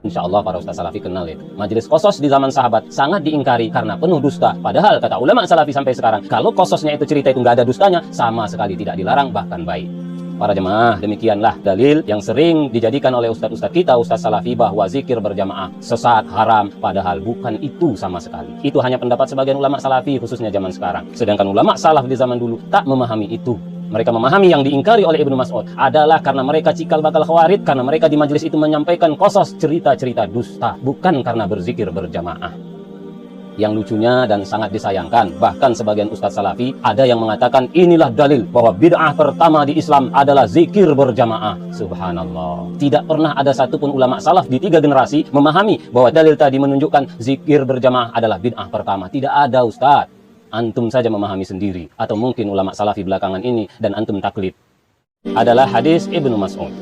Insya Allah para ustaz salafi kenal itu. Majelis Qasas di zaman sahabat sangat diingkari karena penuh dusta. Padahal kata ulama salafi sampai sekarang, kalau qasasnya itu cerita itu nggak ada dustanya, sama sekali tidak dilarang, bahkan baik. Para jemaah, demikianlah dalil yang sering dijadikan oleh ustaz-ustaz kita, ustaz salafi, bahwa zikir berjamaah sesat, haram, padahal bukan itu sama sekali. Itu hanya pendapat sebagian ulama salafi khususnya zaman sekarang. Sedangkan ulama salaf di zaman dulu tak memahami itu. Mereka memahami yang diingkari oleh Ibnu Mas'ud adalah karena mereka cikal bakal khawarij, karena mereka di majelis itu menyampaikan qasas, cerita-cerita dusta, bukan karena berzikir berjamaah. Yang lucunya dan sangat disayangkan, bahkan sebagian ustaz salafi ada yang mengatakan inilah dalil bahwa bid'ah pertama di Islam adalah zikir berjamaah. Subhanallah. Tidak pernah ada satupun ulama salaf di 3 generasi memahami bahwa dalil tadi menunjukkan zikir berjamaah adalah bid'ah pertama. Tidak ada, ustaz. Antum saja memahami sendiri, atau mungkin ulama salafi belakangan ini dan antum taklid. Adalah hadis Ibnu Mas'ud.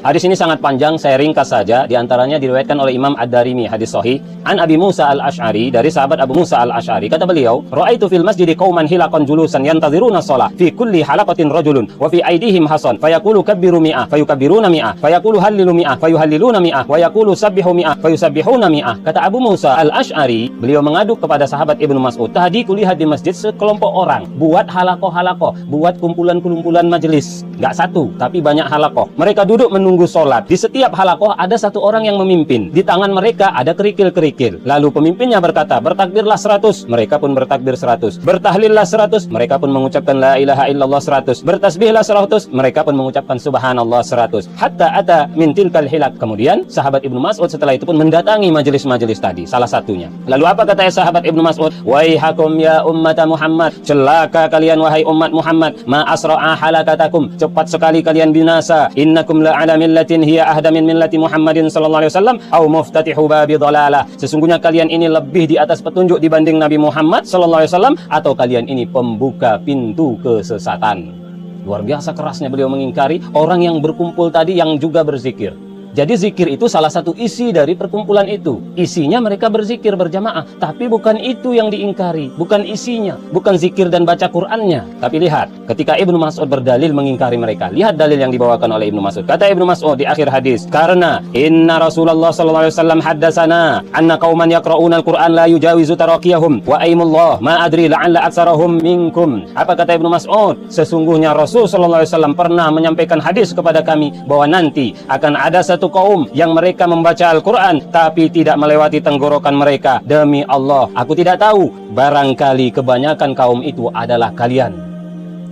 Hadis ini sangat panjang, saya ringkas saja. Di antaranya diriwayatkan oleh Imam Ad-Darimi, hadis sahih, an Abi Musa Al-Asy'ari, dari sahabat Abu Musa Al-Asy'ari. Kata beliau, "Ra'aitu fil masjidi qauman hilaqan julusan yantaziruna shalah, fi kulli halaqatin rajulun, wa fi aydihim hasan, fayaqulu kabbiru mi'ah, fayukabbiruna mi'ah, fayaqulu hallilu mi'ah, fayuhalliluna mi'ah, wa yaqulu sabbihu mi'ah, fayusabbihuna mi'ah." Kata Abu Musa Al-Asy'ari, beliau mengadu kepada sahabat Ibnu Mas'ud, "Tadi kulihat di masjid sekelompok orang buat halakoh-halakoh, buat kumpulan-kumpulan majelis. Nggak satu, tapi banyak halakoh. Mereka duduk menunggu sholat. Di setiap halakoh ada satu orang yang memimpin. Di tangan mereka ada kerikil-kerikil. Lalu pemimpinnya berkata, bertakbirlah 100. Mereka pun bertakbir 100. Bertahlillah 100. Mereka pun mengucapkan la ilaha illallah 100. Bertasbihlah 100. Mereka pun mengucapkan subhanallah 100. Hatta ata min tilkal hilak. Kemudian sahabat Ibnu Mas'ud setelah itu pun mendatangi majelis-majelis tadi, salah satunya. Lalu apa kata sahabat Ibnu Mas'ud? Waihakum ya ummata Muhammad. Celaka kalian wahai umat Muhammad. Ma asra'a halakatakum. Cepat sekali kalian binasa. Innakum la'ala millatin hiya ahda min millati Muhammadin sallallahu alaihi wasallam au muftatihu babi dhalalah. Sesungguhnya kalian ini lebih di atas petunjuk dibanding Nabi Muhammad sallallahu alaihi wasallam, atau kalian ini pembuka pintu kesesatan. Luar biasa kerasnya beliau mengingkari orang yang berkumpul tadi yang juga berzikir. Jadi zikir itu salah satu isi dari perkumpulan itu. Isinya mereka berzikir berjamaah, tapi bukan itu yang diingkari, bukan isinya, bukan zikir dan baca Qur'annya. Tapi lihat, ketika Ibnu Mas'ud berdalil mengingkari mereka, lihat dalil yang dibawakan oleh Ibnu Mas'ud. Kata Ibnu Mas'ud di akhir hadis, "Karena inna Rasulullah sallallahu alaihi wasallam haddatsana anna qauman yaqra'una al-Qur'an la yujawizu taraqiyahum wa aimullah ma adri la'alla aktsarahum minkum." Apa kata Ibnu Mas'ud? Sesungguhnya Rasul sallallahu alaihi wasallam pernah menyampaikan hadis kepada kami bahwa nanti akan ada satu kaum yang mereka membaca Al-Quran tapi tidak melewati tenggorokan mereka. Demi Allah, aku tidak tahu, barangkali kebanyakan kaum itu adalah kalian.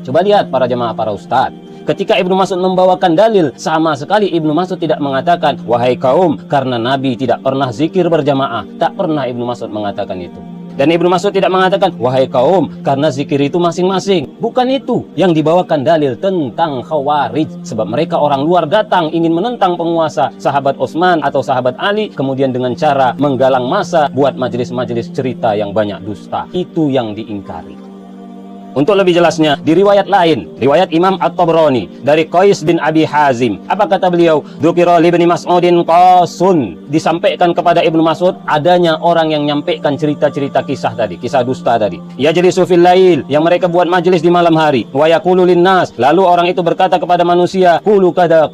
Coba lihat para jemaah, para ustadz, ketika Ibnu Mas'ud membawakan dalil, sama sekali Ibnu Mas'ud tidak mengatakan wahai kaum, karena Nabi tidak pernah zikir berjamaah. Tak pernah Ibnu Mas'ud mengatakan itu. Dan Ibnu Mas'ud tidak mengatakan wahai kaum, karena zikir itu masing-masing. Bukan itu yang dibawakan dalil tentang khawarij. Sebab mereka orang luar datang ingin menentang penguasa, sahabat Utsman atau sahabat Ali, kemudian dengan cara menggalang massa buat majelis-majelis cerita yang banyak dusta. Itu yang diingkari. Untuk lebih jelasnya, di riwayat lain, riwayat Imam At-Tabrani dari Qais bin Abi Hazim, apa kata beliau? Dzukira li Ibnu Mas'udin qasun. Disampaikan kepada Ibnu Mas'ud adanya orang yang nyampaikan cerita-cerita kisah tadi, kisah dusta tadi. Yajlisu fil lail, yang mereka buat majelis di malam hari. Wa yaqulu linnas, lalu orang itu berkata kepada manusia, qulu kada,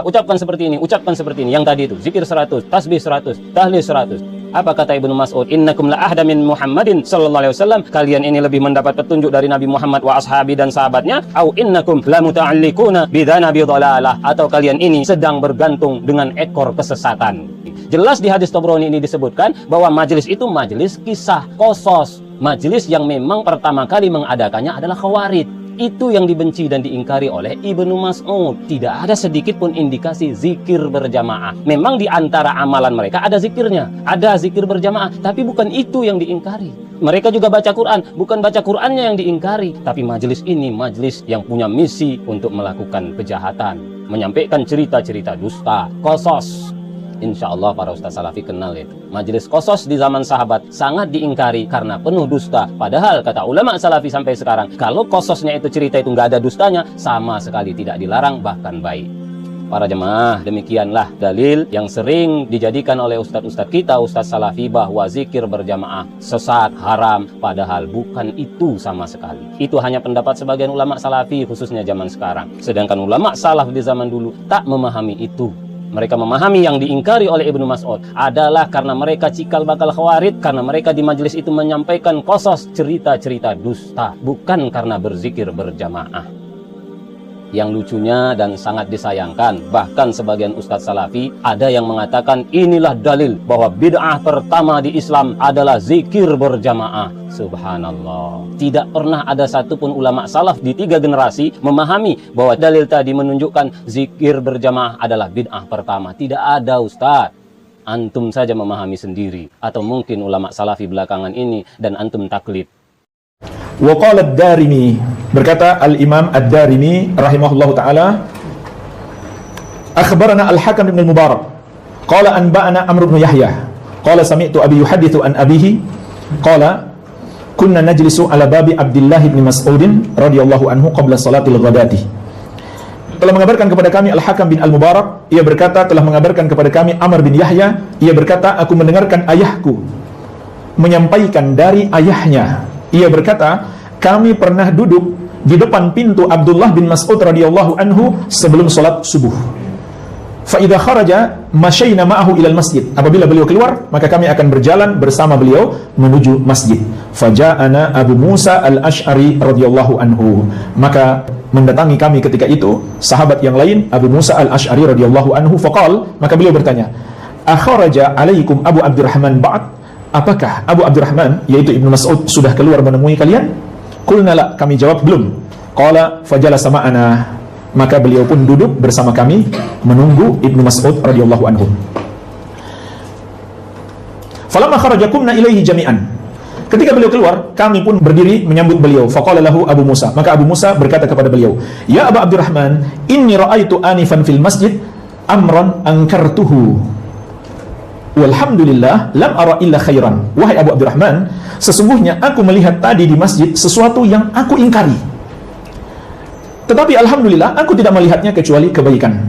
ucapkan seperti ini, ucapkan seperti ini. Yang tadi itu, zikir 100, tasbih 100, tahlil 100. Apa kata Ibnu Mas'ud? Innakum la ahda min Muhammadin sallallahu alaihi wasallam. Kalian ini lebih mendapat petunjuk dari Nabi Muhammad wa ashabi dan sahabatnya. Au innakum la muta'alliquna bidhanabi dhalalah. Atau kalian ini sedang bergantung dengan ekor kesesatan. Jelas di hadis Tabrani ini disebutkan bahwa majelis itu majelis kisah qasas. Majelis yang memang pertama kali mengadakannya adalah khawarij. Itu yang dibenci dan diingkari oleh Ibnu Mas'ud. Tidak ada sedikit pun indikasi zikir berjamaah. Memang di antara amalan mereka ada zikirnya, ada zikir berjamaah, tapi bukan itu yang diingkari. Mereka juga baca Quran, bukan baca Qurannya yang diingkari, tapi majelis ini majelis yang punya misi untuk melakukan kejahatan, menyampaikan cerita-cerita dusta, qasas. Insya Allah para ustaz salafi kenal itu. Majelis qasas di zaman sahabat sangat diingkari karena penuh dusta. Padahal kata ulama salafi sampai sekarang, kalau qasasnya itu cerita itu nggak ada dustanya, sama sekali tidak dilarang, bahkan baik. Para jemaah, demikianlah dalil yang sering dijadikan oleh ustadz-ustadz kita, ustadz salafi, bahwa zikir berjamaah sesat, haram, padahal bukan itu sama sekali. Itu hanya pendapat sebagian ulama salafi khususnya zaman sekarang. Sedangkan ulama salaf di zaman dulu tak memahami itu. Mereka memahami yang diingkari oleh Ibnu Mas'ud adalah karena mereka cikal bakal khawarij, karena mereka di majelis itu menyampaikan qasas, cerita-cerita dusta, bukan karena berzikir berjamaah. Yang lucunya dan sangat disayangkan, bahkan sebagian ustadz salafi ada yang mengatakan inilah dalil bahwa bid'ah pertama di Islam adalah zikir berjamaah. Subhanallah. Tidak pernah ada satupun ulama salaf di 3 generasi memahami bahwa dalil tadi menunjukkan zikir berjamaah adalah bid'ah pertama. Tidak ada, ustadz. Antum saja memahami sendiri, atau mungkin ulama salafi belakangan ini dan antum taklid. Wa qala ad-Darimi, berkata al-Imam ad-Darimi rahimahullahu taala, akhbarana al-Hakam bin al-Mubarak qala anba'ana Amr bin Yahya qala sami'tu abi yuhaddithu an abihi qala kunna najlisu ala babi Abdullah bin Mas'ud radhiyallahu anhu qabla salatil ghadati. Telah mengabarkan kepada kami Al-Hakam bin Al-Mubarak, ia berkata telah mengabarkan kepada kami Amr bin Yahya, ia berkata aku mendengarkan ayahku menyampaikan dari ayahnya. Ia berkata, kami pernah duduk di depan pintu Abdullah bin Mas'ud radhiyallahu anhu sebelum salat subuh. Fa idza kharaja masyayna ma'ahu ilal masjid. Apabila beliau keluar, maka kami akan berjalan bersama beliau menuju masjid. Faja'ana Abu Musa al-Ash'ari radhiyallahu anhu. Maka mendatangi kami ketika itu sahabat yang lain, Abu Musa al-Ash'ari radhiyallahu anhu. Faqal, maka beliau bertanya, akharaja alaikum Abu Abdurrahman ba'd? Apakah Abu Abdurrahman, yaitu Ibnu Mas'ud, sudah keluar menemui kalian? Qulna la, kami jawab belum. Qala fajalasa ma'ana, maka beliau pun duduk bersama kami menunggu Ibnu Mas'ud radhiyallahu anhu. Falamma kharaja qumna ilaihi jami'an. Ketika beliau keluar, kami pun berdiri menyambut beliau. Faqala lahu Abu Musa, maka Abu Musa berkata kepada beliau, ya Abu Abdurrahman, inni ra'aitu anifan fil masjid amran ankartuhu. Walhamdulillah lam ara illa khairan. Wahai Abu Abdurrahman, sesungguhnya aku melihat tadi di masjid sesuatu yang aku ingkari, tetapi alhamdulillah aku tidak melihatnya kecuali kebaikan.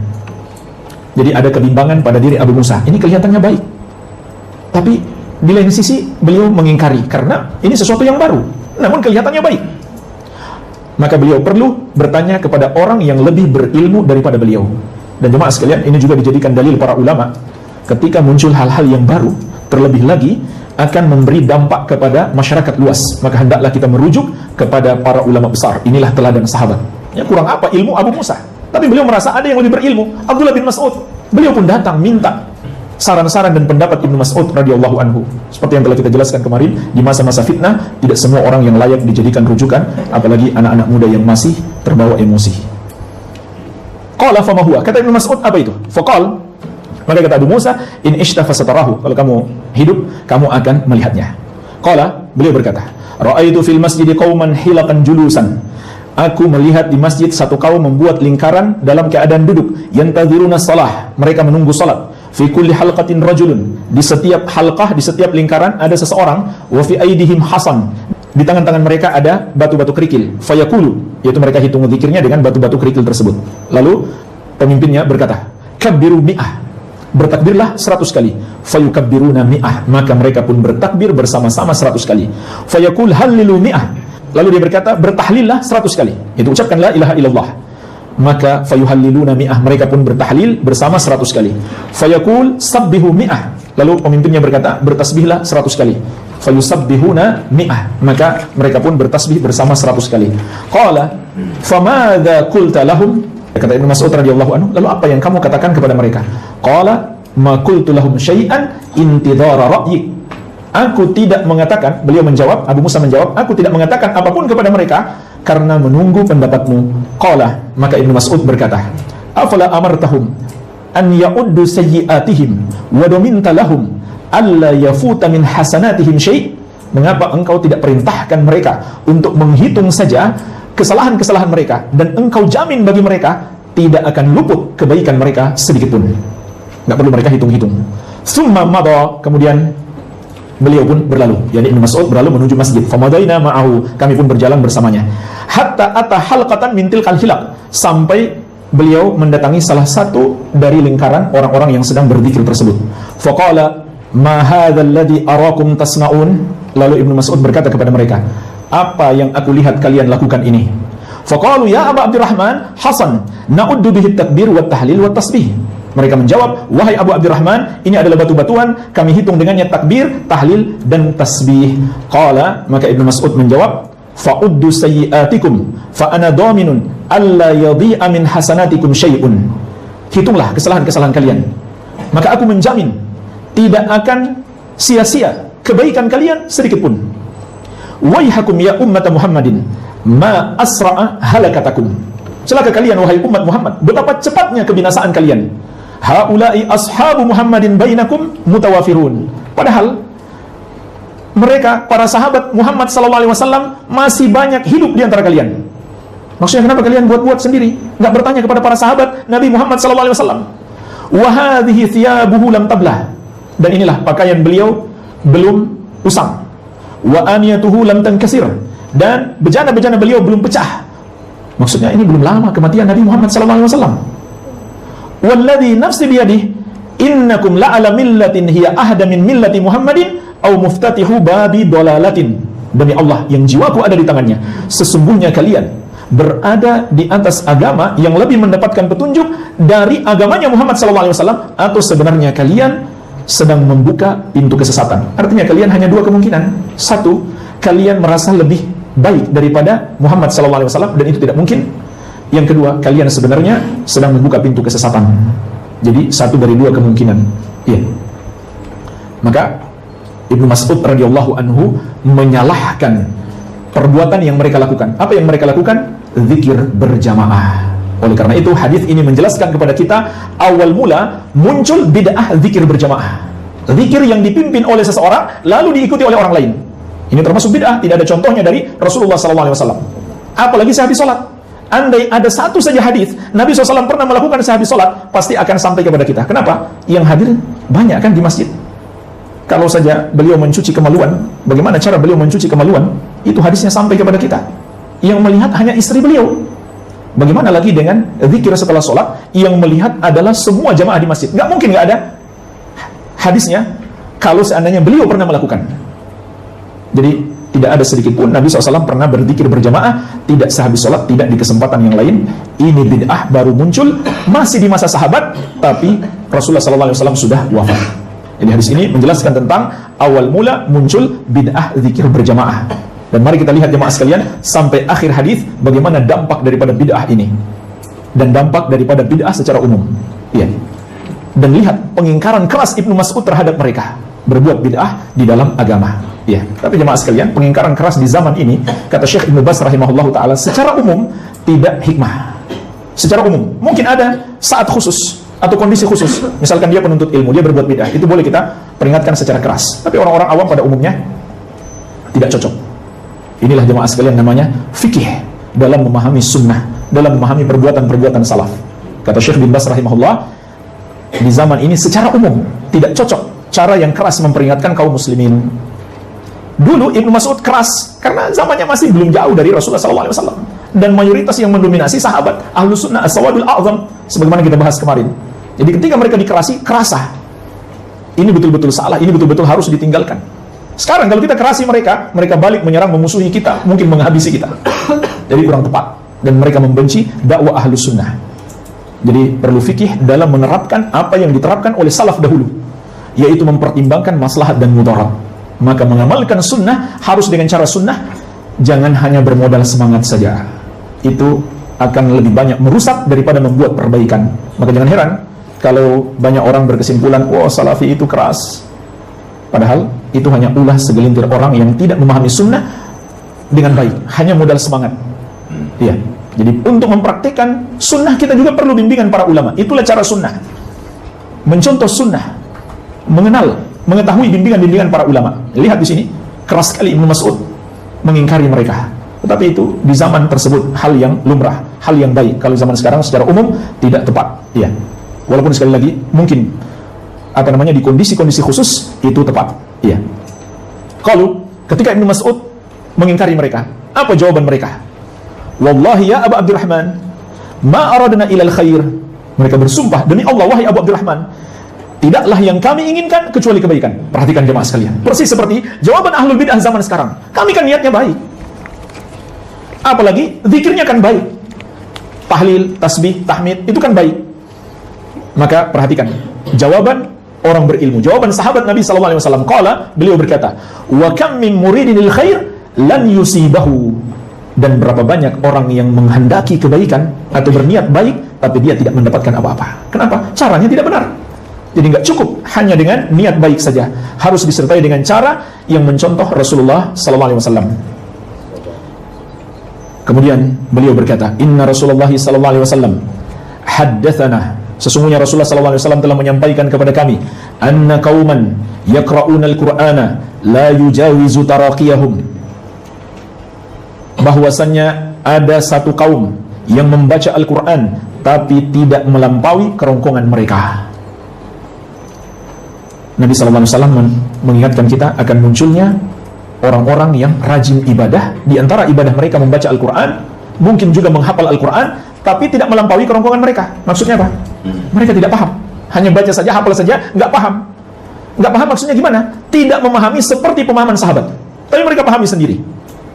Jadi ada kebimbangan pada diri Abu Musa. Ini kelihatannya baik, tapi di lain sisi beliau mengingkari karena ini sesuatu yang baru, namun kelihatannya baik. Maka beliau perlu bertanya kepada orang yang lebih berilmu daripada beliau. Dan jemaah sekalian, ini juga dijadikan dalil para ulama. Ketika muncul hal-hal yang baru, terlebih lagi akan memberi dampak kepada masyarakat luas, maka hendaklah kita merujuk kepada para ulama besar. Inilah teladan sahabat. Ya, kurang apa ilmu Abu Musa, tapi beliau merasa ada yang lebih berilmu, Abdullah bin Mas'ud. Beliau pun datang minta saran-saran dan pendapat Ibnu Mas'ud radhiyallahu anhu. Seperti yang telah kita jelaskan kemarin, di masa-masa fitnah tidak semua orang yang layak dijadikan rujukan, apalagi anak-anak muda yang masih terbawa emosi. Qala fama huwa, kata Ibnu Mas'ud, apa itu? Faqal, maka kata Abu Musa, in ishtafa satarahu, kalau kamu hidup kamu akan melihatnya. Qala, beliau berkata, ra'aitu fil masjidi qauman hilaqan julusan. Aku melihat di masjid satu kaum membuat lingkaran dalam keadaan duduk, yantaziruna shalah, mereka menunggu salat. Fi kulli halqatin rajulun, di setiap halqah, di setiap lingkaran ada seseorang, wa fi aidihim hasan, di tangan-tangan mereka ada batu-batu kerikil. Fayaqulu, yaitu mereka hitung zikirnya dengan batu-batu kerikil tersebut. Lalu pemimpinnya berkata, kabbiru mi'ah, bertakbirlah 100 kali. Fayukabbiruna mi'ah, maka mereka pun bertakbir bersama-sama 100 kali. Fayaqul hallilu mi'ah, lalu dia berkata bertahlillah 100 kali, itu ucapkan la ilaha illallah. Maka fayuhalliluna mi'ah, mereka pun bertahlil bersama 100 kali. Fayaqul sabbihu mi'ah, lalu pemimpinnya berkata bertasbihlah 100 kali. Fayusabbihuna mi'ah, maka mereka pun bertasbih bersama 100 kali. Qala famadza qulta lahum, kata Ibnu Mas'ud radhiyallahu anhu, lalu apa yang kamu katakan kepada mereka? Qala ma qultu lahum syai'an intidhara ra'yik. Aku tidak mengatakan, beliau menjawab, Abu Musa menjawab, aku tidak mengatakan apapun kepada mereka karena menunggu pendapatmu. Qala, maka Ibnu Mas'ud berkata, afala amartahum an ya'uddu sayyi'atihim wa dominta lahum alla yafuta min hasanatihim syai'. Mengapa engkau tidak perintahkan mereka untuk menghitung saja kesalahan-kesalahan mereka, dan engkau jamin bagi mereka tidak akan luput kebaikan mereka sedikit pun. Nggak perlu mereka hitung-hitung. Summa madha, kemudian beliau pun berlalu, yakni Ibnu Mas'ud berlalu menuju masjid. Famadaina ma'ahu, kami pun berjalan bersamanya. Hatta ata halqatan min tilkal hilaq, sampai beliau mendatangi salah satu dari lingkaran orang-orang yang sedang berzikir tersebut. Faqala ma hadzal ladzi arakum tasna'un, lalu Ibnu Mas'ud berkata kepada mereka, apa yang aku lihat kalian lakukan ini? Faqalu ya Abu Abdurrahman Hasan na'uddu bihi takbir wa tahlil wa tasbih. Mereka menjawab, wahai Abu Abdurrahman, ini adalah batu-batuan, kami hitung dengannya takbir, tahlil, dan tasbih. Qala, maka Ibnu Mas'ud menjawab, fa'uddu sayyi'atikum fa ana dhaminun alla yadhi'a min hasanatikum syai'un. Hitunglah kesalahan-kesalahan kalian, maka aku menjamin tidak akan sia-sia kebaikan kalian sedikit pun. Waihakum ya ummat Muhammadin ma asra'a halakatakum. Celaka kalian wahai umat Muhammad, betapa cepatnya kebinasaan kalian. Haula'i ashabu Muhammadin bainakum mutawafirun. Padahal mereka, para sahabat Muhammad SAW, masih banyak hidup di antara kalian. Maksudnya kenapa kalian buat-buat sendiri? Nggak bertanya kepada para sahabat Nabi Muhammad SAW. Wa hadhihi thiyabuhu lam tablah. Dan inilah pakaian beliau belum usang. Wa aniyatuhu lam tankasir. Dan bejana-bejana beliau belum pecah. Maksudnya ini belum lama kematian Nabi Muhammad SAW. Walladhi nafsi biyadih innakum la'ala millatin hiya ahda min millati Muhammadin au muftatihu babi dolalatin. Demi Allah yang jiwaku ada di tangannya, sesungguhnya kalian berada di atas agama yang lebih mendapatkan petunjuk dari agamanya Muhammad SAW, atau sebenarnya kalian sedang membuka pintu kesesatan. Artinya kalian hanya dua kemungkinan. Satu, kalian merasa lebih baik daripada Muhammad SAW, dan itu tidak mungkin. Yang kedua, kalian sebenarnya sedang membuka pintu kesesatan. Jadi satu dari dua kemungkinan. Iya. Maka Ibnu Mas'ud radhiyallahu anhu menyalahkan perbuatan yang mereka lakukan. Apa yang mereka lakukan? Zikir berjamaah. Oleh karena itu hadis ini menjelaskan kepada kita, awal mula muncul bid'ah zikir berjamaah. Zikir yang dipimpin oleh seseorang lalu diikuti oleh orang lain. Ini termasuk bid'ah, tidak ada contohnya dari Rasulullah SAW. Apalagi sehabis sholat. Andai ada satu saja hadis Nabi SAW pernah melakukan sehabis sholat, pasti akan sampai kepada kita. Kenapa? Yang hadir banyak kan di masjid. Kalau saja beliau mencuci kemaluan, bagaimana cara beliau mencuci kemaluan? Itu hadisnya sampai kepada kita. Yang melihat hanya istri beliau. Bagaimana lagi dengan zikir setelah sholat yang melihat adalah semua jamaah di masjid? Nggak mungkin nggak ada hadisnya kalau seandainya beliau pernah melakukan. Jadi tidak ada sedikit pun Nabi SAW pernah berzikir berjamaah, tidak sehabis sholat, tidak di kesempatan yang lain. Ini bid'ah baru muncul masih di masa sahabat, tapi Rasulullah SAW sudah wafat. Jadi hadis ini menjelaskan tentang awal mula muncul bid'ah zikir berjamaah. Dan mari kita lihat jemaah sekalian sampai akhir hadis bagaimana dampak daripada bid'ah ini dan dampak daripada bid'ah secara umum. Iya. Dan lihat pengingkaran keras Ibnu Mas'ud terhadap mereka berbuat bid'ah di dalam agama. Ya, tapi jemaah sekalian, pengingkaran keras di zaman ini, kata Syekh Ibnu Baz rahimahullahu taala, secara umum tidak hikmah. Secara umum, mungkin ada saat khusus atau kondisi khusus. Misalkan dia penuntut ilmu, dia berbuat bid'ah, itu boleh kita peringatkan secara keras. Tapi orang-orang awam pada umumnya tidak cocok. Inilah jemaah sekalian namanya fikih dalam memahami sunnah, dalam memahami perbuatan-perbuatan salaf. Kata Syekh bin Baz rahimahullah, di zaman ini secara umum tidak cocok cara yang keras memperingatkan kaum muslimin. Dulu Ibnu Mas'ud keras karena zamannya masih belum jauh dari Rasulullah SAW, dan mayoritas yang mendominasi sahabat Ahlus Sunnah As-Sawadul A'zam, sebagaimana kita bahas kemarin. Jadi ketika mereka dikerasi, kerasa ini betul-betul salah, ini betul-betul harus ditinggalkan. Sekarang kalau kita kerasi mereka, mereka balik menyerang, memusuhi kita, mungkin menghabisi kita. Jadi kurang tepat, dan mereka membenci dakwah Ahlus Sunnah. Jadi perlu fikih dalam menerapkan apa yang diterapkan oleh salaf dahulu, yaitu mempertimbangkan maslahat dan mudarat. Maka mengamalkan sunnah harus dengan cara sunnah, jangan hanya bermodal semangat saja. Itu akan lebih banyak merusak daripada membuat perbaikan. Maka jangan heran kalau banyak orang berkesimpulan, wah salafi itu keras. Padahal itu hanya ulah segelintir orang yang tidak memahami sunnah dengan baik, hanya modal semangat. Iya. Jadi untuk mempraktikkan sunnah kita juga perlu bimbingan para ulama. Itulah cara sunnah, mencontoh sunnah, mengetahui bimbingan-bimbingan para ulama. Lihat di sini, keras sekali Ibnu Mas'ud mengingkari mereka. Tetapi itu di zaman tersebut hal yang lumrah, hal yang baik. Kalau zaman sekarang secara umum tidak tepat. Iya. Walaupun sekali lagi mungkin di kondisi-kondisi khusus itu tepat. Iya. Kalau ketika Ibnu Mas'ud mengingkari mereka, apa jawaban mereka? Wallahi ya Abu Abdurrahman, ma aradna ilal khair. Mereka bersumpah, demi Allah wahai Abu Abdurrahman, tidaklah yang kami inginkan kecuali kebaikan. Perhatikan jemaah sekalian, persis seperti jawaban ahlul bid'ah zaman sekarang. Kami kan niatnya baik, apalagi zikirnya kan baik, tahlil, tasbih, tahmid itu kan baik. Maka perhatikan jawaban orang berilmu, jawaban sahabat Nabi SAW. Qala, beliau berkata, wa kam min muridin lil khair lan yusibahu. Dan berapa banyak orang yang menghendaki kebaikan atau berniat baik, tapi dia tidak mendapatkan apa-apa. Kenapa? Caranya tidak benar. Jadi nggak cukup hanya dengan niat baik saja, harus disertai dengan cara yang mencontoh Rasulullah SAW. Kemudian beliau berkata, Inna Rasulullah SAW haddathana, sesungguhnya Rasulullah SAW telah menyampaikan kepada kami, anna qauman yaqra'una al-Qur'ana la yujawizu taraqiyahum, bahwasannya ada satu kaum yang membaca Al-Quran tapi tidak melampaui kerongkongan mereka. Nabi SAW mengingatkan kita akan munculnya orang-orang yang rajin ibadah. Di antara ibadah mereka membaca Al-Quran, mungkin juga menghafal Al-Quran, tapi tidak melampaui kerongkongan mereka. Maksudnya apa? Mereka tidak paham, hanya baca saja, hafal saja, nggak paham. Nggak paham maksudnya gimana? Tidak memahami seperti pemahaman sahabat, tapi mereka pahami sendiri.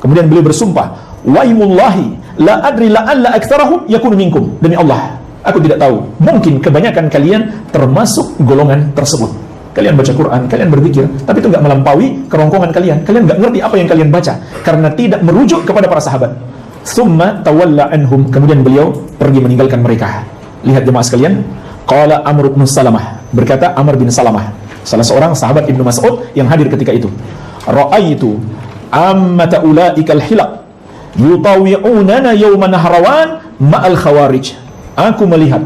Kemudian beliau bersumpah, waimullahi la adri la'alla aktsarahum yakunu minkum, demi Allah, aku tidak tahu, mungkin kebanyakan kalian termasuk golongan tersebut. Kalian baca Quran, kalian berzikir, tapi itu nggak melampaui kerongkongan kalian. Kalian nggak ngerti apa yang kalian baca karena tidak merujuk kepada para sahabat. Tsumma tawalla anhum, kemudian beliau pergi meninggalkan mereka. Lihat jemaah sekalian, qala Amr bin Salamah, berkata Amr bin Salamah, salah seorang sahabat Ibnu Mas'ud yang hadir ketika itu, ra'aitu ammata ulaikal hilaq yutawi'unana yawma nahrawan ma'al khawarij. Aku melihat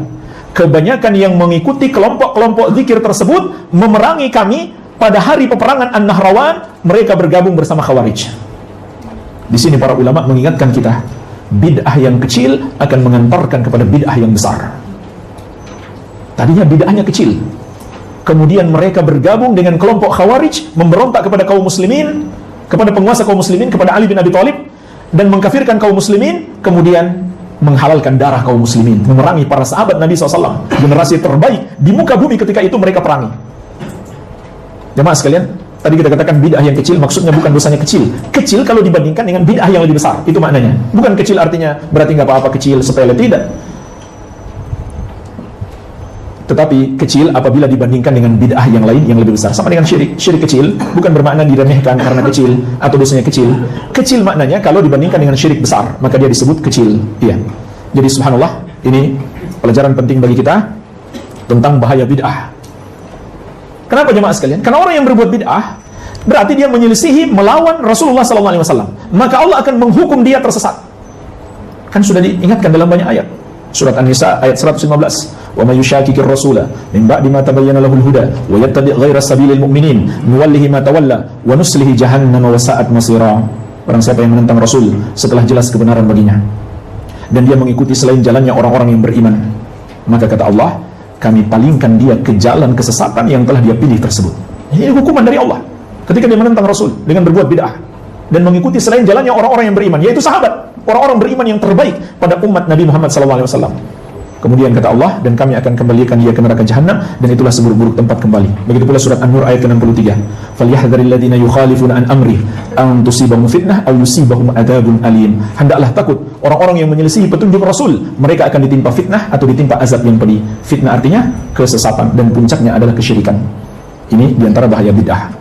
kebanyakan yang mengikuti kelompok-kelompok zikir tersebut memerangi kami pada hari peperangan An-Nahrawan, mereka bergabung bersama Khawarij. Di sini para ulama mengingatkan kita, bid'ah yang kecil akan mengantarkan kepada bid'ah yang besar. Tadinya bid'ahnya kecil, kemudian mereka bergabung dengan kelompok Khawarij, memberontak kepada kaum muslimin, kepada penguasa kaum muslimin, kepada Ali bin Abi Thalib, dan mengkafirkan kaum muslimin, kemudian menghalalkan darah kaum muslimin, memerangi para sahabat Nabi SAW, generasi terbaik di muka bumi ketika itu mereka perangi. Jemaah sekalian, tadi kita katakan bid'ah yang kecil, maksudnya bukan dosanya kecil. Kecil kalau dibandingkan dengan bid'ah yang lebih besar, itu maknanya. Bukan kecil artinya berarti nggak apa-apa, kecil, sepele, tidak. Tetapi kecil apabila dibandingkan dengan bid'ah yang lain yang lebih besar. Sama dengan syirik. Syirik kecil bukan bermakna diremehkan karena kecil atau dosanya kecil. Kecil maknanya kalau dibandingkan dengan syirik besar, maka dia disebut kecil. Iya. Jadi subhanallah, ini pelajaran penting bagi kita tentang bahaya bid'ah. Kenapa jemaah sekalian? Karena orang yang berbuat bid'ah berarti dia menyelisihi, melawan Rasulullah SAW. Maka Allah akan menghukum dia tersesat. Kan sudah diingatkan dalam banyak ayat. Surat An-Nisa ayat 115. Wa may yushaqiqir rasula min ba'di ma tabayyana lahul huda wa yattabi' ghayra sabilil mu'minin nuwallihi ma tawalla wa nuslihi jahannam wa sa'at masira. Barang siapa yang menentang Rasul setelah jelas kebenaran baginya dan dia mengikuti selain jalannya orang-orang yang beriman, maka kata Allah, kami palingkan dia ke jalan kesesatan yang telah dia pilih tersebut. Ini hukuman dari Allah ketika dia menentang Rasul dengan berbuat bid'ah dan mengikuti selain jalannya orang-orang yang beriman, yaitu sahabat, orang-orang beriman yang terbaik pada umat Nabi Muhammad SAW. Kemudian kata Allah, dan kami akan kembalikan dia ke neraka jahanam, dan itulah seburuk-buruk tempat kembali. Begitu pula surat An-Nur ayat ke-63. Falyahdharil ladzina yukhalifuna an amri an tusibahum fitnah aw yusibahum adzabun alim. Hendaklah takut orang-orang yang menyelisihi petunjuk Rasul, mereka akan ditimpa fitnah atau ditimpa azab yang pedih. Fitnah artinya kesesatan dan puncaknya adalah kesyirikan. Ini diantara bahaya bid'ah.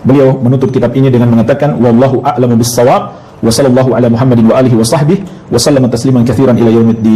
Beliau menutup kitab ini dengan mengatakan, wallahu a'lamu bis-shawab, wa sallallahu ala Muhammadin wa alihi wa sahbihi wa sallama tasliman katsiran ila yaumiddin.